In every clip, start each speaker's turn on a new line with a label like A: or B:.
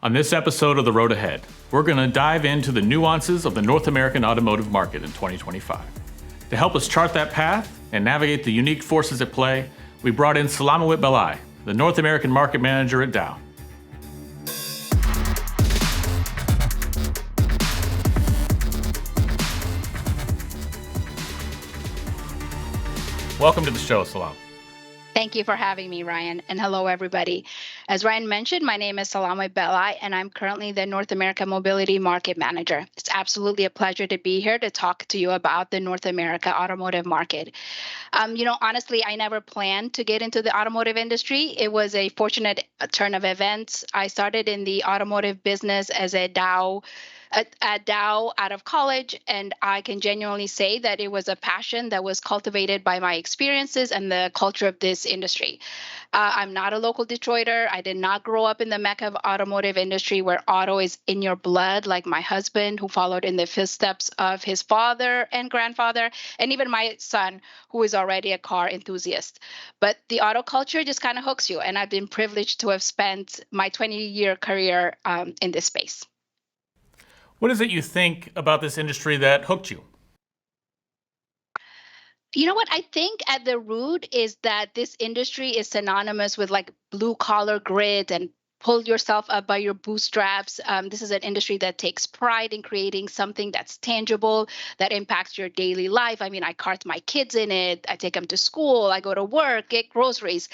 A: On this episode of The Road Ahead, we're going to dive into the nuances of the North American automotive market in 2025. To help us chart that path and navigate the unique forces at play, we brought in Selamawit Belli, the North American market manager at Dow. Welcome to the show, Salam.
B: Thank you for having me, Ryan, and hello, everybody. As Ryan mentioned, my name is Selamawit Belli, and I'm currently the North America Mobility Market Manager. It's absolutely a pleasure to be here to talk to you about the North America automotive market. Honestly, I never planned to get into the automotive industry. It was a fortunate turn of events. I started in the automotive business as a Dow at Dow out of college, and I can genuinely say that it was a passion that was cultivated by my experiences and the culture of this industry. I'm not a local Detroiter. I did not grow up in the mecca of automotive industry where auto is in your blood, like my husband, who followed in the footsteps of his father and grandfather, and even my son, who is already a car enthusiast. But the auto culture just kind of hooks you, and I've been privileged to have spent my 20-year career in this space.
A: What is it you think about this industry that hooked you?
B: You know what? I think at the root is that this industry is synonymous with like blue collar grit and pull yourself up by your bootstraps. This is an industry that takes pride in creating something that's tangible, that impacts your daily life. I mean, I cart my kids in it. I take them to school. I go to work, get groceries.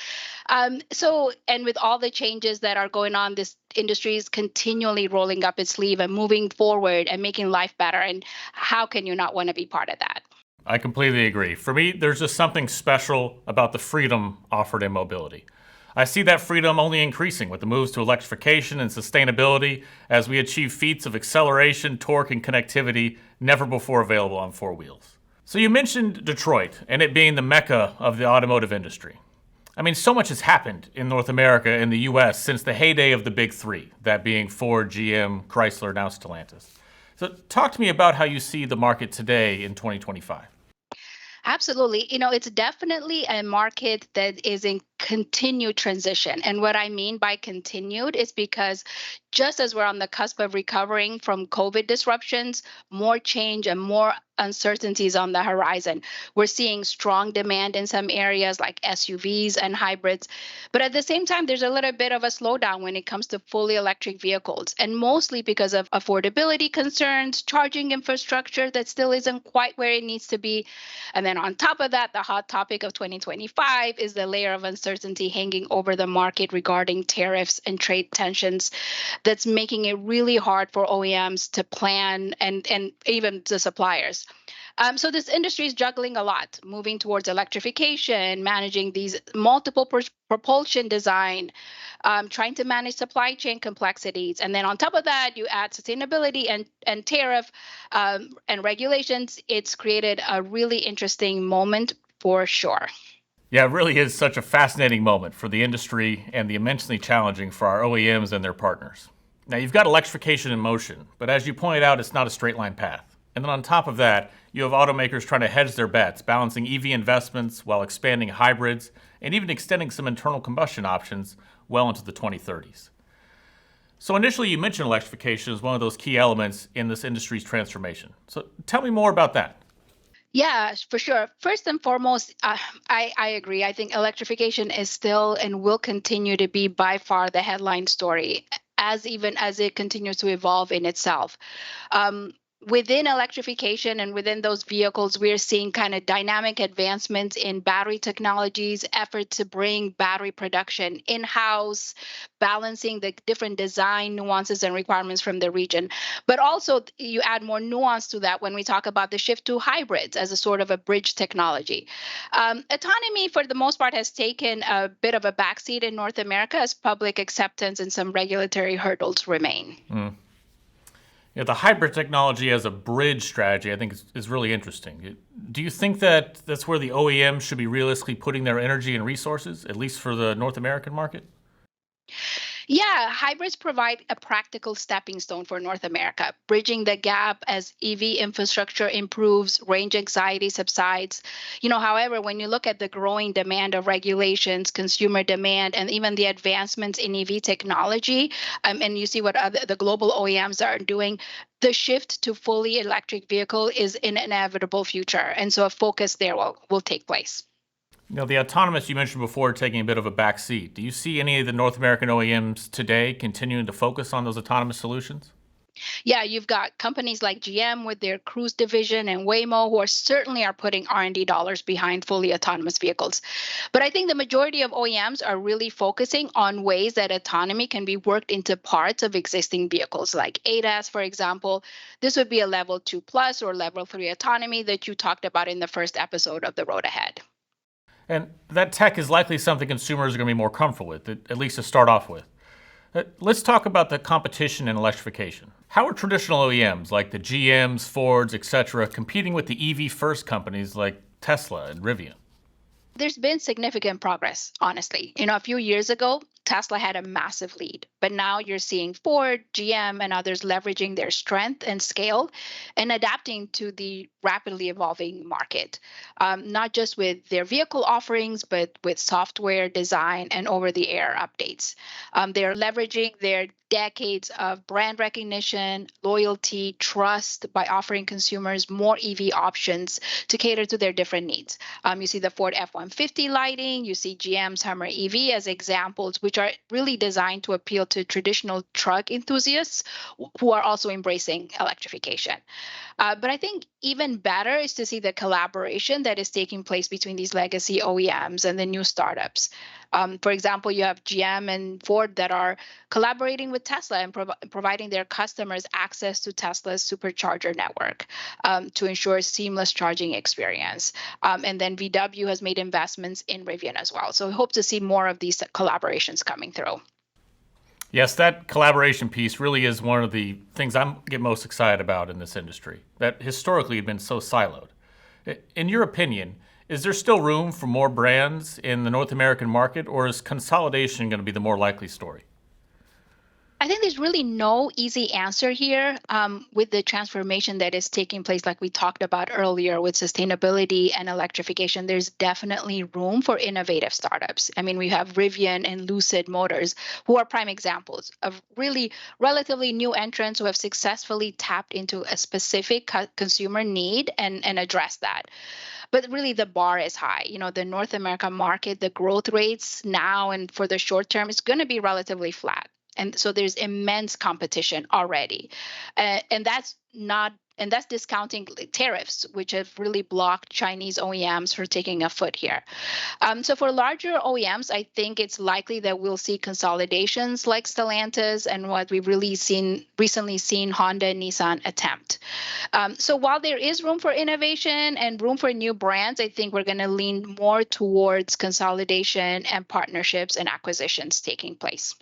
B: And with all the changes that are going on, this industry is continually rolling up its sleeve and moving forward and making life better. And how can you not want to be part of that?
A: I completely agree. For me, there's just something special about the freedom offered in mobility. I see that freedom only increasing with the moves to electrification and sustainability as we achieve feats of acceleration, torque, and connectivity never before available on four wheels. So you mentioned Detroit and it being the mecca of the automotive industry. I mean, so much has happened in North America and the U.S. since the heyday of the big three, that being Ford, GM, Chrysler, now Stellantis. So talk to me about how you see the market today in 2025.
B: Absolutely. It's definitely a market that is in continued transition. And what I mean by continued is because just as we're on the cusp of recovering from COVID disruptions, more change and more uncertainties on the horizon. We're seeing strong demand in some areas like SUVs and hybrids. But at the same time, there's a little bit of a slowdown when it comes to fully electric vehicles, and mostly because of affordability concerns, charging infrastructure that still isn't quite where it needs to be. And then on top of that, the hot topic of 2025 is the layer of uncertainty hanging over the market regarding tariffs and trade tensions that's making it really hard for OEMs to plan and even the suppliers. So this industry is juggling a lot, moving towards electrification, managing these multiple propulsion design, trying to manage supply chain complexities. And then on top of that, you add sustainability and tariff and regulations. It's created a really interesting moment for sure.
A: Yeah, it really is such a fascinating moment for the industry and the immensely challenging for our OEMs and their partners. Now, you've got electrification in motion, but as you pointed out, it's not a straight line path. And then on top of that, you have automakers trying to hedge their bets, balancing EV investments while expanding hybrids and even extending some internal combustion options well into the 2030s. So initially, you mentioned electrification as one of those key elements in this industry's transformation. So tell me more about that.
B: Yeah, for sure. First and foremost, I agree. I think electrification is still and will continue to be by far the headline story, even as it continues to evolve in itself. Within electrification and within those vehicles, we're seeing kind of dynamic advancements in battery technologies, effort to bring battery production in-house, balancing the different design nuances and requirements from the region. But also you add more nuance to that when we talk about the shift to hybrids as a sort of a bridge technology. Autonomy, for the most part, has taken a bit of a backseat in North America as public acceptance and some regulatory hurdles remain.
A: Yeah, the hybrid technology as a bridge strategy, I think, is really interesting. Do you think that that's where the OEM should be realistically putting their energy and resources, at least for the North American market?
B: Yeah, hybrids provide a practical stepping stone for North America, bridging the gap as EV infrastructure improves, range anxiety subsides. However, when you look at the growing demand of regulations, consumer demand, and even the advancements in EV technology, and you see what the global OEMs are doing, the shift to fully electric vehicle is an inevitable future. And so a focus there will take place.
A: The autonomous you mentioned before taking a bit of a back seat. Do you see any of the North American OEMs today continuing to focus on those autonomous solutions?
B: Yeah, you've got companies like GM with their Cruise division and Waymo who are certainly are putting R&D dollars behind fully autonomous vehicles. But I think the majority of OEMs are really focusing on ways that autonomy can be worked into parts of existing vehicles, like ADAS, for example. This would be a level 2 plus or level 3 autonomy that you talked about in the first episode of The Road Ahead.
A: And that tech is likely something consumers are going to be more comfortable with, at least to start off with. Let's talk about the competition in electrification. How are traditional OEMs like the GMs, Fords, etc., competing with the EV first companies like Tesla and Rivian?
B: There's been significant progress, honestly. A few years ago, Tesla had a massive lead, but now you're seeing Ford, GM, and others leveraging their strength and scale and adapting to the rapidly evolving market, not just with their vehicle offerings, but with software design and over the air updates. They're leveraging their decades of brand recognition, loyalty, trust by offering consumers more EV options to cater to their different needs. You see the Ford F-150 lighting, you see GM's Hummer EV as examples, which are really designed to appeal to traditional truck enthusiasts who are also embracing electrification. But I think even better is to see the collaboration that is taking place between these legacy OEMs and the new startups. For example, you have GM and Ford that are collaborating with Tesla and providing their customers access to Tesla's supercharger network to ensure seamless charging experience. And then VW has made investments in Rivian as well. So we hope to see more of these collaborations coming through.
A: Yes, that collaboration piece really is one of the things I get most excited about in this industry, that historically had been so siloed. In your opinion, is there still room for more brands in the North American market, or is consolidation going to be the more likely story?
B: I think there's really no easy answer here with the transformation that is taking place, like we talked about earlier with sustainability and electrification. There's definitely room for innovative startups. I mean, we have Rivian and Lucid Motors, who are prime examples of really relatively new entrants who have successfully tapped into a specific consumer need and addressed that. But really, the bar is high. The North America market, the growth rates now and for the short term is going to be relatively flat. And so there's immense competition already. And that's discounting tariffs, which have really blocked Chinese OEMs from taking a foot here. So for larger OEMs, I think it's likely that we'll see consolidations like Stellantis and what we've recently seen Honda and Nissan attempt. So while there is room for innovation and room for new brands, I think we're going to lean more towards consolidation and partnerships and acquisitions taking place.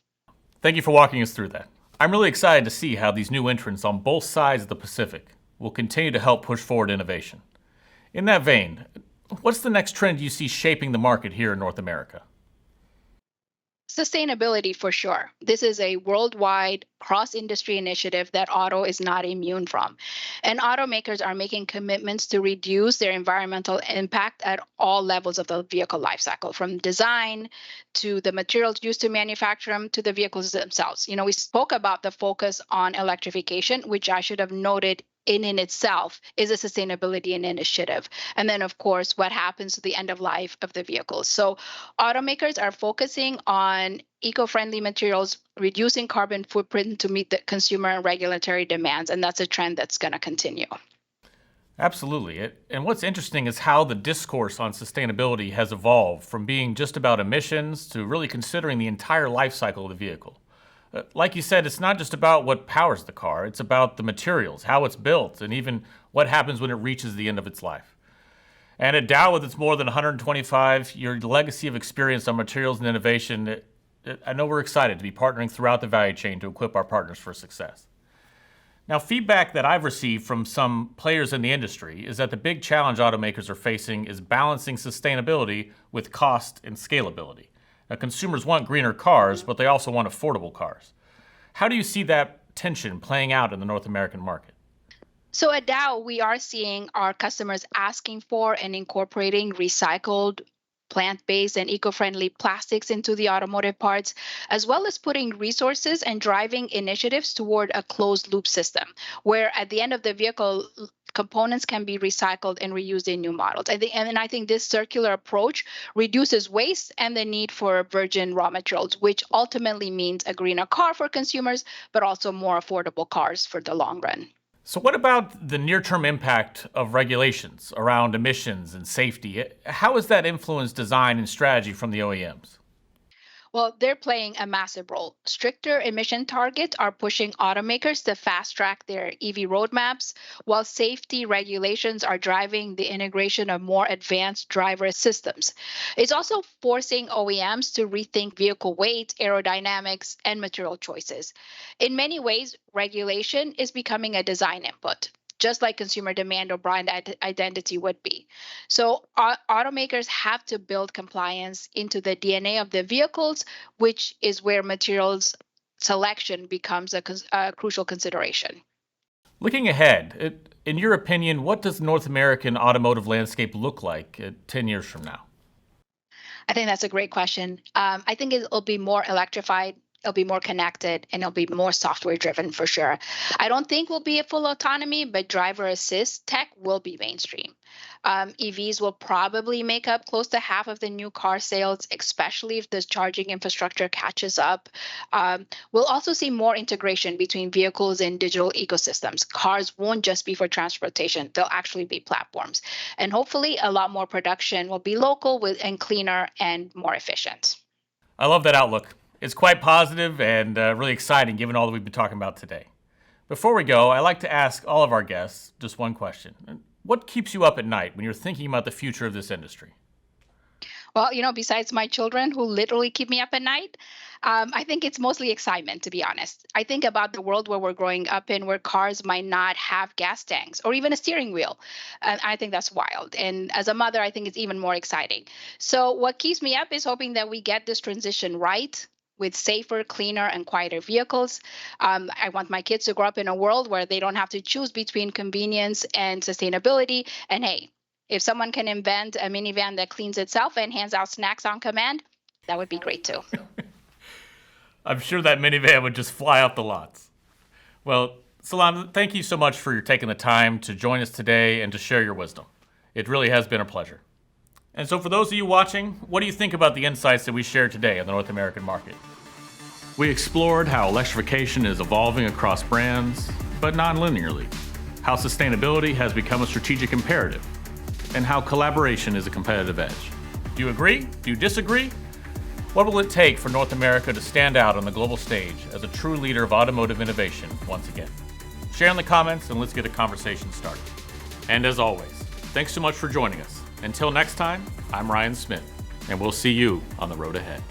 A: Thank you for walking us through that. I'm really excited to see how these new entrants on both sides of the Pacific will continue to help push forward innovation. In that vein, what's the next trend you see shaping the market here in North America?
B: Sustainability for sure. This is a worldwide cross industry initiative that auto is not immune from. And automakers are making commitments to reduce their environmental impact at all levels of the vehicle lifecycle, from design to the materials used to manufacture them to the vehicles themselves. We spoke about the focus on electrification, which I should have noted in itself is a sustainability initiative. And then, of course, what happens to the end of life of the vehicles. So automakers are focusing on eco-friendly materials, reducing carbon footprint to meet the consumer and regulatory demands. And that's a trend that's going to continue.
A: Absolutely. And what's interesting is how the discourse on sustainability has evolved from being just about emissions to really considering the entire life cycle of the vehicle. Like you said, it's not just about what powers the car. It's about the materials, how it's built, and even what happens when it reaches the end of its life. And at Dow, with its more than 125-year legacy of experience on materials and innovation, I know we're excited to be partnering throughout the value chain to equip our partners for success. Now, feedback that I've received from some players in the industry is that the big challenge automakers are facing is balancing sustainability with cost and scalability. Now, consumers want greener cars, but they also want affordable cars. How do you see that tension playing out in the North American market?
B: So at Dow, we are seeing our customers asking for and incorporating recycled, plant-based, and eco-friendly plastics into the automotive parts, as well as putting resources and driving initiatives toward a closed-loop system, where at the end of the vehicle, components can be recycled and reused in new models. I think this circular approach reduces waste and the need for virgin raw materials, which ultimately means a greener car for consumers, but also more affordable cars for the long run.
A: So, what about the near-term impact of regulations around emissions and safety? How has that influenced design and strategy from the OEMs?
B: Well, they're playing a massive role. Stricter emission targets are pushing automakers to fast track their EV roadmaps, while safety regulations are driving the integration of more advanced driver systems. It's also forcing OEMs to rethink vehicle weight, aerodynamics, and material choices. In many ways, regulation is becoming a design input, just like consumer demand or brand identity would be. So, automakers have to build compliance into the DNA of the vehicles, which is where materials selection becomes a crucial consideration.
A: Looking ahead, in your opinion, what does the North American automotive landscape look like 10 years from now?
B: I think that's a great question. I think it'll be more electrified. It'll be more connected and it'll be more software driven for sure. I don't think we'll be at full autonomy, but driver assist tech will be mainstream. EVs will probably make up close to half of the new car sales, especially if the charging infrastructure catches up. We'll also see more integration between vehicles and digital ecosystems. Cars won't just be for transportation, they'll actually be platforms. And hopefully, a lot more production will be local and cleaner and more efficient.
A: I love that outlook. It's quite positive and really exciting given all that we've been talking about today. Before we go, I like to ask all of our guests just one question. What keeps you up at night when you're thinking about the future of this industry?
B: Well, besides my children who literally keep me up at night, I think it's mostly excitement, to be honest. I think about the world where we're growing up in, where cars might not have gas tanks or even a steering wheel. And I think that's wild. And as a mother, I think it's even more exciting. So, what keeps me up is hoping that we get this transition right with safer, cleaner, and quieter vehicles. I want my kids to grow up in a world where they don't have to choose between convenience and sustainability. And hey, if someone can invent a minivan that cleans itself and hands out snacks on command, that would be great too.
A: I'm sure that minivan would just fly off the lots. Well, Salam, thank you so much for taking the time to join us today and to share your wisdom. It really has been a pleasure. And so for those of you watching, what do you think about the insights that we shared today on the North American market? We explored how electrification is evolving across brands, but non-linearly, how sustainability has become a strategic imperative, and how collaboration is a competitive edge. Do you agree? Do you disagree? What will it take for North America to stand out on the global stage as a true leader of automotive innovation once again? Share in the comments and let's get a conversation started. And as always, thanks so much for joining us. Until next time, I'm Ryan Smith, and we'll see you on the road ahead.